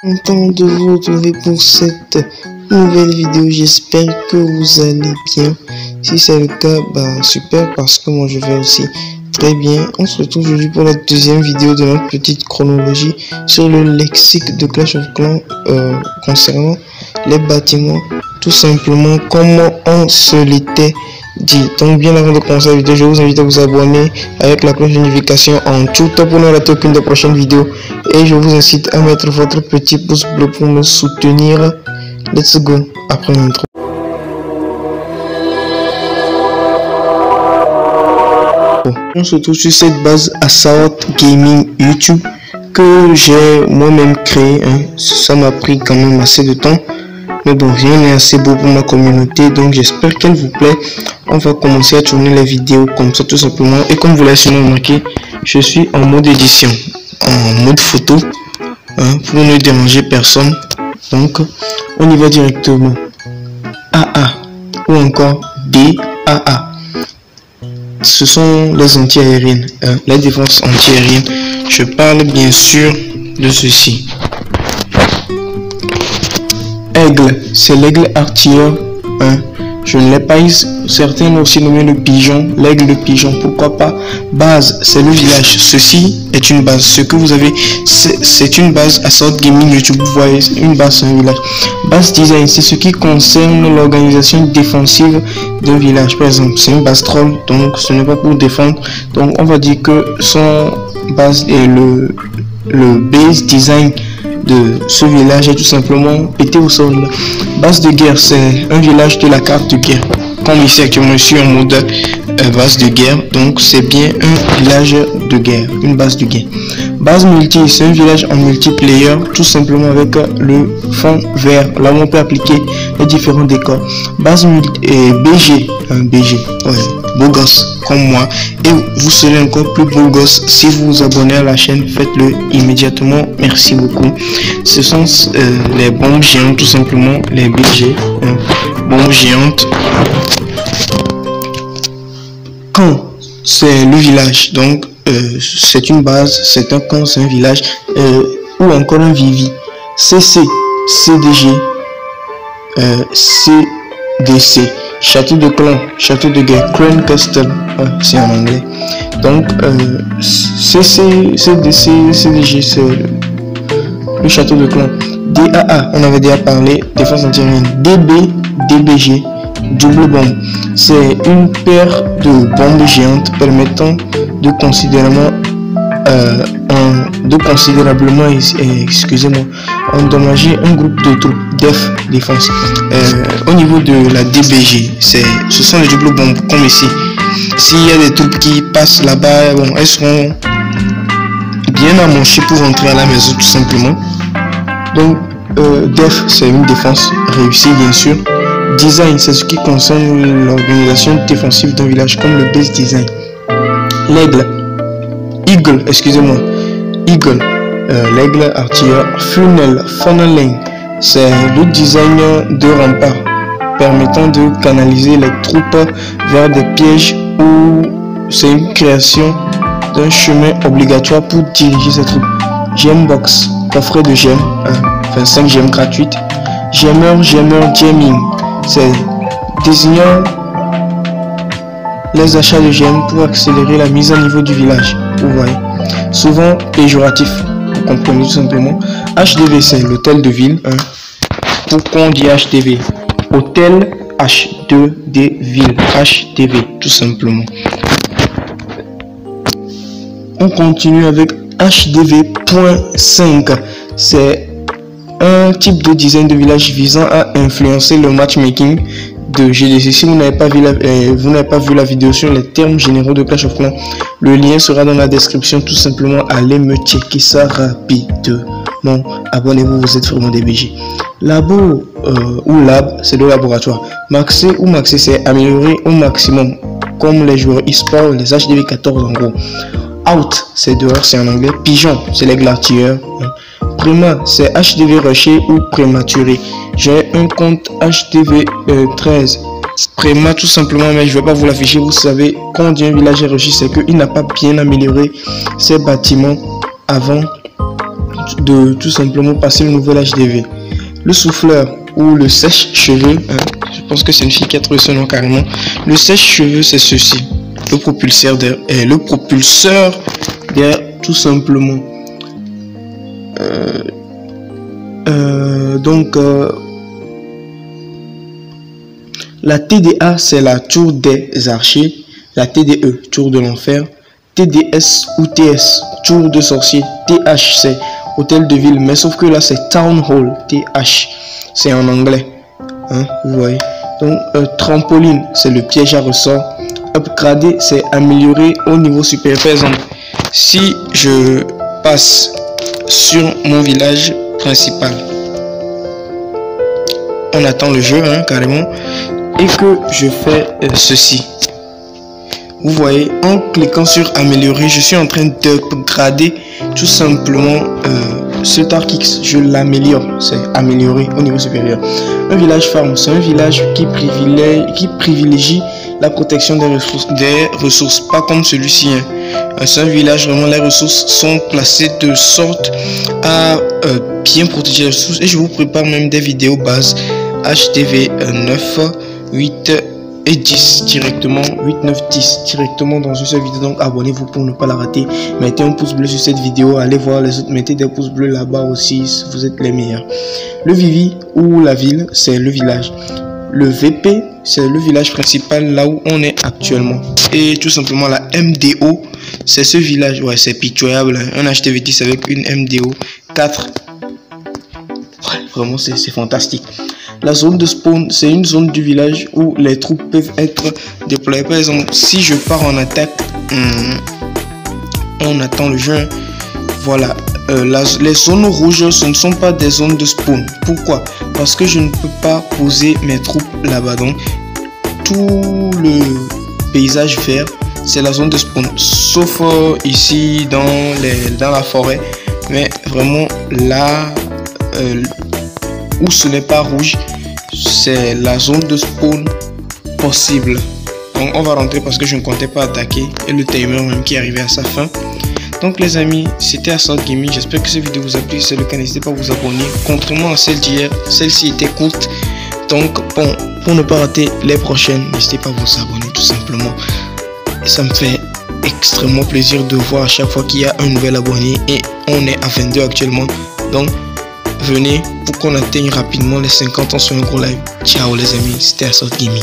Content de vous retrouver pour cette nouvelle vidéo. J'espère que vous allez bien. Si c'est le cas, super, parce que moi je vais aussi très bien. On se retrouve aujourd'hui pour la deuxième vidéo de notre petite chronologie sur le lexique de Clash of Clans concernant les bâtiments, tout simplement comme on se l'était dit. Donc bien avant de commencer la vidéo, je vous invite à vous abonner avec la cloche de notification en tout pour ne rater aucune des prochaines vidéos, et je vous incite à mettre votre petit pouce bleu pour me soutenir. Let's go après l'intro. On se retrouve sur cette base Assault Gaming YouTube que j'ai moi-même créé. Ça m'a pris quand même assez de temps, mais bon, rien n'est assez beau pour ma communauté, donc j'espère qu'elle vous plaît. On va commencer à tourner les vidéos comme ça tout simplement, et comme vous l'avez sûrement remarqué, je suis en mode édition, en mode photo, pour ne déranger personne. Donc on y va directement. AA ou encore DAA, ce sont les anti-aériennes, les défenses anti-aériennes. Je parle bien sûr de ceci. Aigle, c'est l'aigle artilleur. Je ne l'ai pas eu. Certains l'ont aussi nommé le pigeon, l'aigle de pigeon, pourquoi pas. Base, c'est le village. Ceci est une base. Ce que vous avez, c'est une base Assault Gaming YouTube. Vous voyez, une base, c'est un village. Base design, c'est ce qui concerne l'organisation défensive d'un village. Par exemple, c'est une base troll, donc ce n'est pas pour défendre. Donc on va dire que son base est le base design de ce village est tout simplement pété au sol. Base de guerre, c'est un village de la carte de guerre. Comme ici actuellement je suis en mode base de guerre, donc c'est bien un village de guerre, une base de guerre. Base multi, c'est un village en multiplayer, tout simplement avec le fond vert, là où on peut appliquer les différents décors. Base multi et BG, BG, ouais, beau gosse comme moi, et vous serez encore plus beau gosse si vous vous abonnez à la chaîne. Faites-le immédiatement, merci beaucoup. Ce sont les bombes géantes, tout simplement, les BG, bombes géantes. Camp, c'est le village, donc c'est une base, c'est un camp, c'est un village, ou encore un vivi. CC, CDG, CDC, château de clan, château de guerre, Crown Castle, c'est en anglais. Donc CC, CDC, CDG, c'est le château de clan. DAA, on avait déjà parlé, défense anti-aérienne. DB, DBG, double bombe, c'est une paire de bombes géantes permettant de considérablement excusez-moi, endommager un groupe de troupes. Def, défense. Au niveau de la DBG, ce sont les doubles bombes comme ici. S'il y a des troupes qui passent là-bas, bon, elles seront bien amanchées pour rentrer à la maison tout simplement. Donc Def, c'est une défense réussie bien sûr. Design, c'est ce qui concerne l'organisation défensive d'un village, comme le base design. L'aigle, Eagle, excusez-moi, Eagle, l'aigle artilleur. Funnel, funneling, c'est le design de rempart permettant de canaliser les troupes vers des pièges, ou c'est une création d'un chemin obligatoire pour diriger ces troupes. Gembox, coffret de gemmes, 25 gemmes gratuites. Gemmer, jamming, c'est désignant les achats de gemmes pour accélérer la mise à niveau du village. Vous voyez, souvent péjoratif, vous comprenez tout simplement. HDV, c'est l'hôtel de ville. Pourquoi on dit HDV? Hôtel H2D ville, HDV tout simplement. On continue avec HDV.5, c'est un type de design de village visant à influencer le matchmaking de GDC. Si vous n'avez pas vu la vidéo sur les termes généraux de Clash of Clans, le lien sera dans la description. Tout simplement, allez me checker ça rapidement. Abonnez-vous, vous êtes vraiment des BG. Labo ou lab, c'est le laboratoire. Maxé ou maxé, c'est améliorer au maximum, comme les joueurs e-sport, les HDV 14 en gros. Out, c'est dehors, c'est en anglais. Pigeon, c'est l'aigle artilleur. Prima, c'est HDV rushé ou prématuré. J'ai un compte HDV 13. Prima tout simplement, mais je ne vais pas vous l'afficher. Vous savez, quand on dit un village est rushé, c'est qu'il n'a pas bien amélioré ses bâtiments avant de tout simplement passer le nouvel HDV. Le souffleur ou le sèche-cheveux, je pense que c'est une fille qui a trouvé ce nom carrément. Le sèche-cheveux, c'est ceci. Le propulseur d'air, tout simplement. La TDA, c'est la tour des archers. La TDE, tour de l'enfer. TDS ou TS, tour de sorcier. TH, c'est hôtel de ville, mais sauf que là c'est town hall. TH, c'est en anglais, vous voyez. Donc trampoline, c'est le piège à ressort. Upgrader, c'est améliorer au niveau supérieur. Par exemple, si je passe sur mon village principal, on attend le jeu carrément, et que je fais ceci. Vous voyez, en cliquant sur améliorer, je suis en train d'upgrader tout simplement ce Tarkix. Je l'améliore, c'est améliorer au niveau supérieur. Un village farm, c'est un village qui privilégie la protection des ressources, pas comme celui-ci. C'est un village vraiment, les ressources sont placées de sorte à bien protéger les ressources. Et je vous prépare même des vidéos bases HTV 9, 8 et 10 directement, 8, 9, 10 directement dans une seule vidéo. Donc abonnez-vous pour ne pas la rater. Mettez un pouce bleu sur cette vidéo, allez voir les autres, mettez des pouces bleus là-bas aussi, vous êtes les meilleurs. Le Vivi ou la ville, c'est le village. Le VP, c'est le village principal là où on est actuellement. Et tout simplement la MDO, c'est ce village, ouais, c'est pitoyable, un HTV 10 avec une MDO 4. Ouais, vraiment c'est fantastique. La zone de spawn, c'est une zone du village où les troupes peuvent être déployées. Par exemple, si je pars en attaque, on attend le jeu. Voilà, les zones rouges, ce ne sont pas des zones de spawn. Pourquoi? Parce que je ne peux pas poser mes troupes là-bas. Donc, tout le paysage vert, c'est la zone de spawn. Sauf ici, dans la forêt. Mais vraiment, là... où ce n'est pas rouge, c'est la zone de spawn possible. Donc on va rentrer parce que je ne comptais pas attaquer et le timer même qui est arrivé à sa fin. Donc les amis, c'était Assault Gaming. J'espère que cette vidéo vous a plu. Si c'est le cas, n'hésitez pas à vous abonner. Contrairement à celle d'hier, celle-ci était courte. Donc bon, pour ne pas rater les prochaines, n'hésitez pas à vous abonner tout simplement. Ça me fait extrêmement plaisir de voir à chaque fois qu'il y a un nouvel abonné, et on est à 22 actuellement. Donc venez pour qu'on atteigne rapidement les 50 ans sur un gros live. Ciao les amis, c'était Assault Gaming.